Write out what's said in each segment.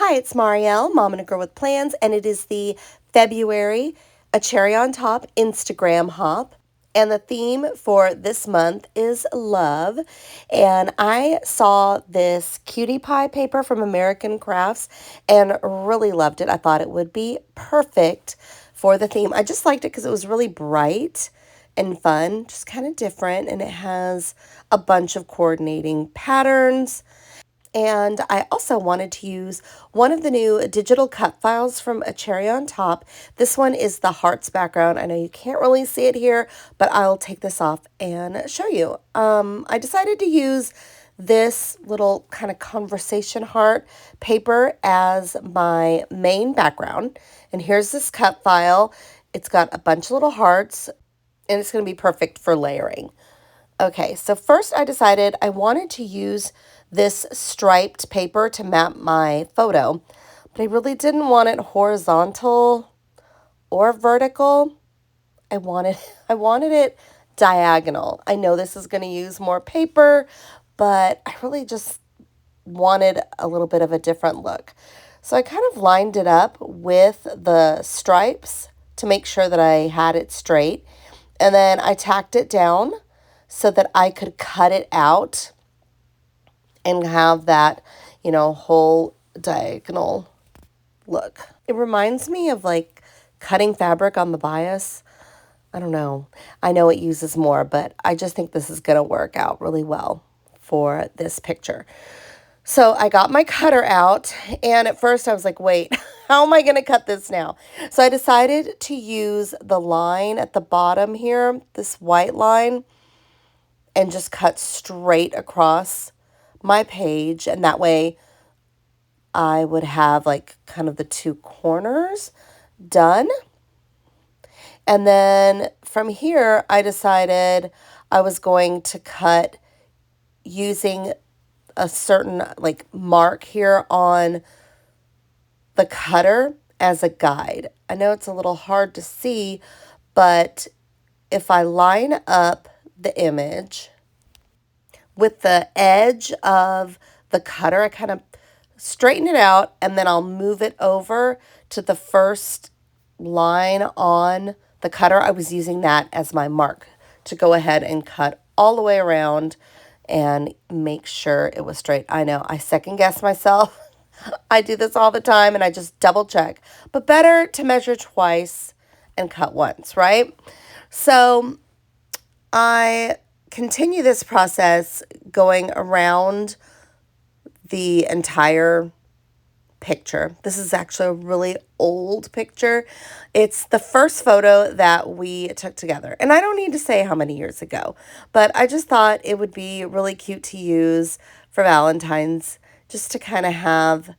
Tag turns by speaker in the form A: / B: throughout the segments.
A: Hi, it's Marielle, Mom and a Girl with Plans, and it is the February A Cherry on Top Instagram hop. And the theme for this month is love. And I saw this cutie pie paper from American Crafts and really loved it. I thought it would be perfect for the theme. I just liked it because it was really bright and fun, just kind of different. And it has a bunch of coordinating patterns. And I also wanted to use one of the new digital cut files from A Cherry on Top. This one is the hearts background. I know you can't really see it here, but I'll take this off and show you. I decided to use this little kind of conversation heart paper as my main background. And here's this cut file. It's got a bunch of little hearts, and it's going to be perfect for layering. Okay, so first I decided I wanted to use this striped paper to map my photo, but I really didn't want it horizontal or vertical. I wanted it diagonal. I know this is going to use more paper, but I really just wanted a little bit of a different look. So I kind of lined it up with the stripes to make sure that I had it straight, and then I tacked it down so that I could cut it out and have that, whole diagonal look. It reminds me of like cutting fabric on the bias. I don't know. I know it uses more, but I just think this is going to work out really well for this picture. So I got my cutter out, and at first I was like, wait, how am I going to cut this now? So I decided to use the line at the bottom here, this white line, and just cut straight across my page. And that way I would have like kind of the two corners done. And then from here, I decided I was going to cut using a certain like mark here on the cutter as a guide. I know it's a little hard to see, but if I line up the image with the edge of the cutter, I kind of straighten it out, and then I'll move it over to the first line on the cutter. I was using that as my mark to go ahead and cut all the way around and make sure it was straight. I know, I second guess myself. I do this all the time and I just double check. But better to measure twice and cut once, right? So I continue this process going around the entire picture. This is actually a really old picture. It's the first photo that we took together. And I don't need to say how many years ago, but I just thought it would be really cute to use for Valentine's, just to kind of have,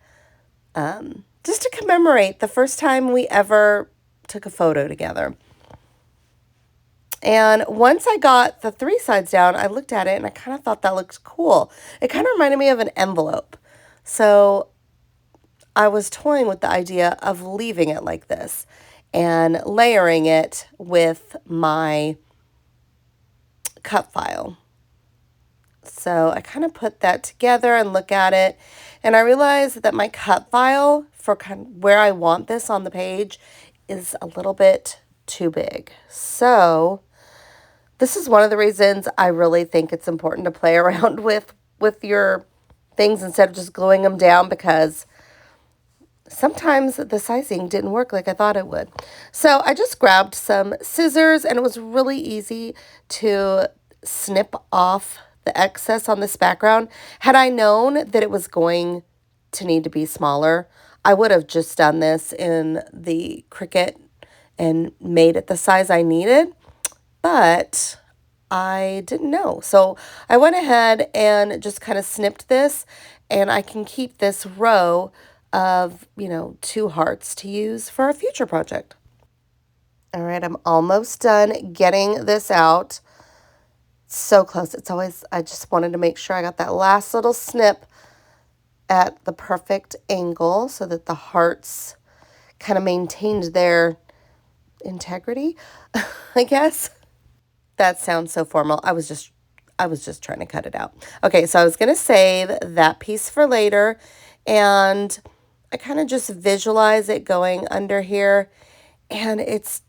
A: just to commemorate the first time we ever took a photo together. And once I got the three sides down, I looked at it and I kind of thought that looked cool. It kind of reminded me of an envelope. So I was toying with the idea of leaving it like this and layering it with my cut file. So I kind of put that together and look at it, and I realized that my cut file for kind of where I want this on the page is a little bit too big. So this is one of the reasons I really think it's important to play around with your things instead of just gluing them down, because sometimes the sizing didn't work like I thought it would. So I just grabbed some scissors, and it was really easy to snip off the excess on this background. Had I known that it was going to need to be smaller, I would have just done this in the Cricut and made it the size I needed, but I didn't know. So I went ahead and just kind of snipped this, and I can keep this row of, two hearts to use for a future project. All right, I'm almost done getting this out. So close. It's always, I just wanted to make sure I got that last little snip at the perfect angle so that the hearts kind of maintained their integrity, I guess. That sounds so formal. I was just trying to cut it out. Okay, so I was going to save that piece for later, and I kind of just visualize it going under here, and it's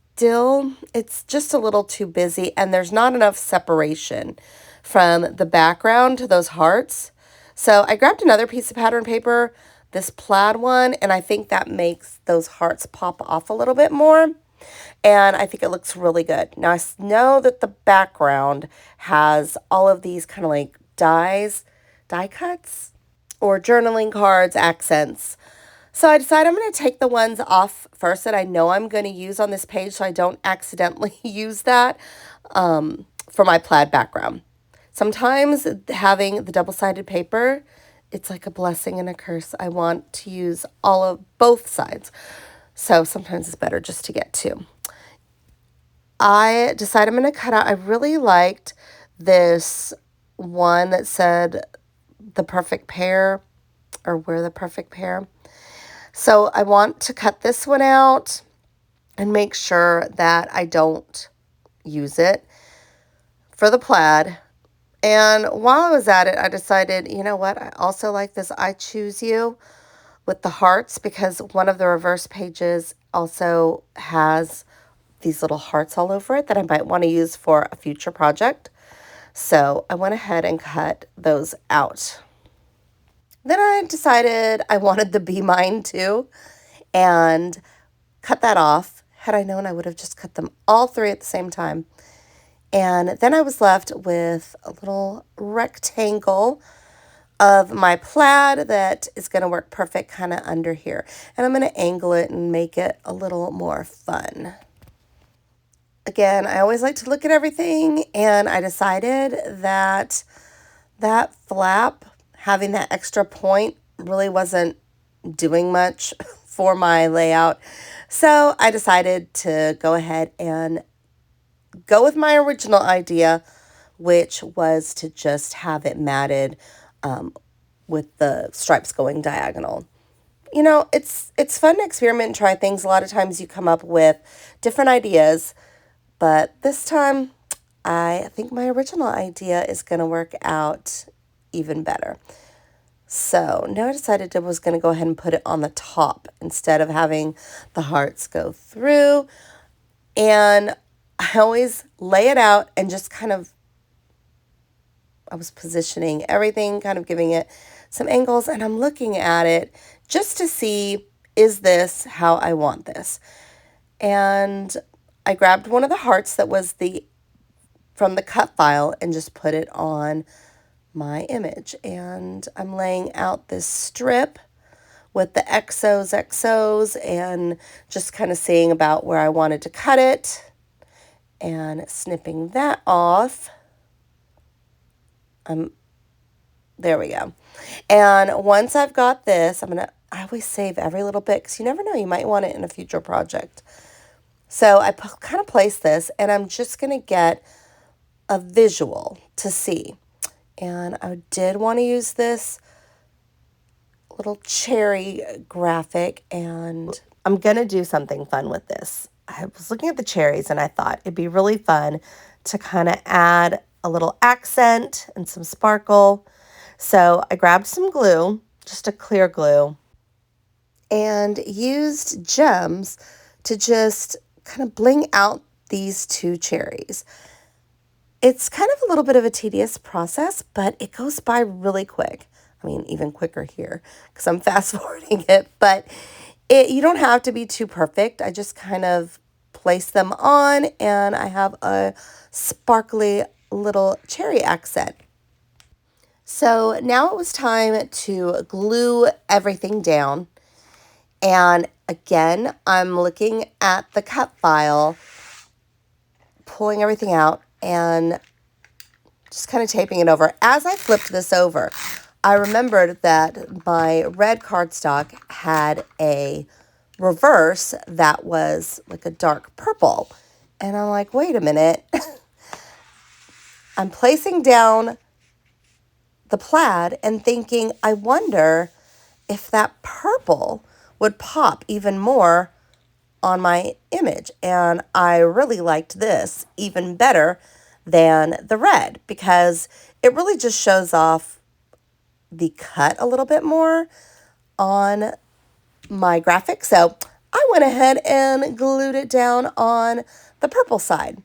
A: just a little too busy, and there's not enough separation from the background to those hearts. So I grabbed another piece of pattern paper, this plaid one, and I think that makes those hearts pop off a little bit more. And I think it looks really good. Now I know that the background has all of these kind of like die cuts, or journaling cards, accents. So I decided I'm going to take the ones off first that I know I'm going to use on this page so I don't accidentally use that for my plaid background. Sometimes having the double-sided paper, it's like a blessing and a curse. I want to use all of both sides. So sometimes it's better just to get two. I decided I'm going to cut out, I really liked this one that said the perfect pair, or we're the perfect pair. So I want to cut this one out and make sure that I don't use it for the plaid. And while I was at it, I decided, you know what, I also like this I Choose You with the hearts, because one of the reverse pages also has these little hearts all over it that I might want to use for a future project. So I went ahead and cut those out. Then I decided I wanted the Be Mine too, and cut that off. Had I known, I would have just cut them all three at the same time. And then I was left with a little rectangle of my plaid that is going to work perfect kind of under here. And I'm going to angle it and make it a little more fun. Again, I always like to look at everything, and I decided that that flap, having that extra point, really wasn't doing much for my layout. So I decided to go ahead and go with my original idea, which was to just have it matted with the stripes going diagonal. You know, it's fun to experiment and try things. A lot of times you come up with different ideas, but this time I think my original idea is going to work out even better. So now I decided I was going to go ahead and put it on the top instead of having the hearts go through. And I always lay it out and just kind of, I was positioning everything, kind of giving it some angles, and I'm looking at it just to see, is this how I want this? And I grabbed one of the hearts that was from the cut file and just put it on my image. And I'm laying out this strip with the XOs, and just kind of seeing about where I wanted to cut it and snipping that off. There we go. And once I've got this, I always save every little bit because you never know, you might want it in a future project. So I kind of place this, and I'm just going to get a visual to see. And I did want to use this little cherry graphic, and I'm going to do something fun with this. I was looking at the cherries, and I thought it'd be really fun to kind of add a little accent and some sparkle. So I grabbed some glue, just a clear glue, and used gems to just kind of bling out these two cherries. It's kind of a little bit of a tedious process, but it goes by really quick. I mean, even quicker here because I'm fast forwarding it, but you don't have to be too perfect. I just kind of place them on, and I have a sparkly little cherry accent. So now it was time to glue everything down. And again, I'm looking at the cut file, pulling everything out, and just kind of taping it over. As I flipped this over, I remembered that my red cardstock had a reverse that was like a dark purple. And I'm like, wait a minute. I'm placing down the plaid and thinking, I wonder if that purple would pop even more on my image. And I really liked this even better than the red because it really just shows off the cut a little bit more on my graphic. So I went ahead and glued it down on the purple side.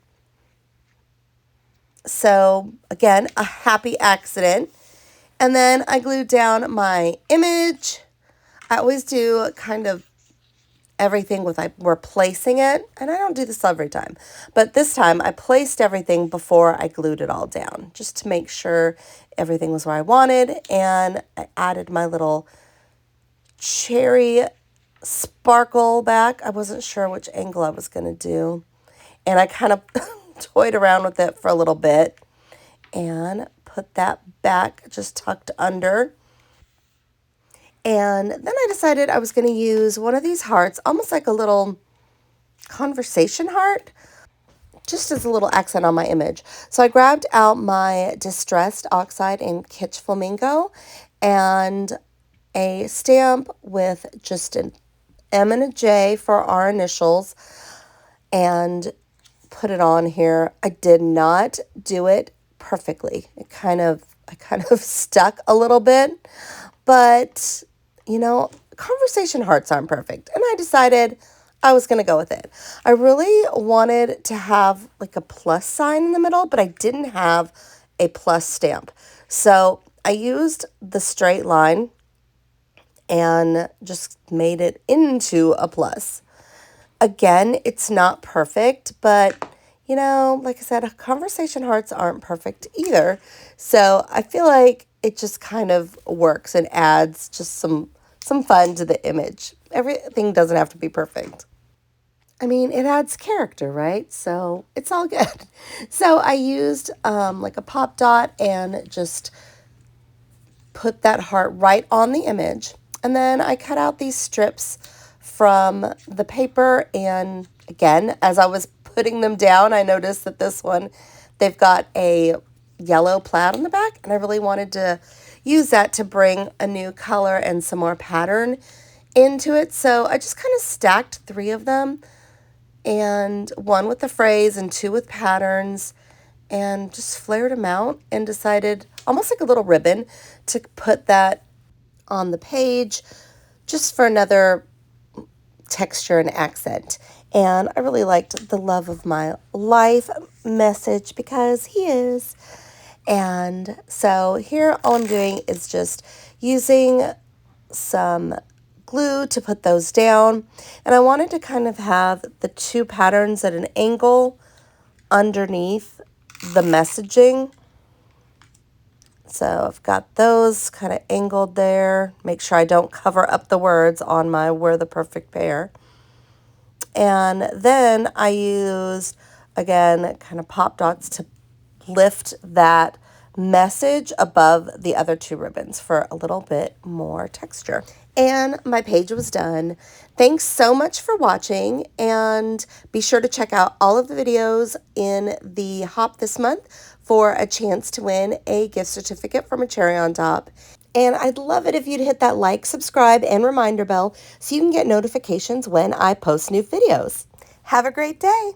A: So again, a happy accident. And then I glued down my image. I always do kind of everything with replacing it, and I don't do this every time, but this time I placed everything before I glued it all down just to make sure everything was where I wanted. And I added my little cherry sparkle back. I wasn't sure which angle I was going to do, and I kind of toyed around with it for a little bit and put that back just tucked under. And then I decided I was going to use one of these hearts, almost like a little conversation heart, just as a little accent on my image. So I grabbed out my Distressed Oxide in Kitsch Flamingo and a stamp with just an M and a J for our initials and put it on here. I did not do it perfectly. I kind of stuck a little bit, but you know, conversation hearts aren't perfect. And I decided I was going to go with it. I really wanted to have like a plus sign in the middle, but I didn't have a plus stamp. So I used the straight line and just made it into a plus. Again, it's not perfect, but you know, like I said, conversation hearts aren't perfect either. So I feel like it just kind of works and adds just some fun to the image. Everything doesn't have to be perfect. I mean, it adds character, right? So it's all good. So I used like a pop dot and just put that heart right on the image. And then I cut out these strips from the paper. And again, as I was putting them down, I noticed that this one, they've got a yellow plaid on the back. And I really wanted to use that to bring a new color and some more pattern into it. So I just kind of stacked 3 of them, and 1 with the phrase and 2 with patterns, and just flared them out and decided, almost like a little ribbon, to put that on the page just for another texture and accent. And I really liked the love of my life message because he is. And so here all I'm doing is just using some glue to put those down. And I wanted to kind of have the 2 patterns at an angle underneath the messaging. So I've got those kind of angled there. Make sure I don't cover up the words on my "We're the Perfect Pair." And then I used, again, kind of pop dots to lift that message above the other 2 ribbons for a little bit more texture. And my page was done. Thanks so much for watching, and be sure to check out all of the videos in the Hop this month for a chance to win a gift certificate from a Cherry on Top. And I'd love it if you'd hit that like, subscribe, and reminder bell so you can get notifications when I post new videos. Have a great day.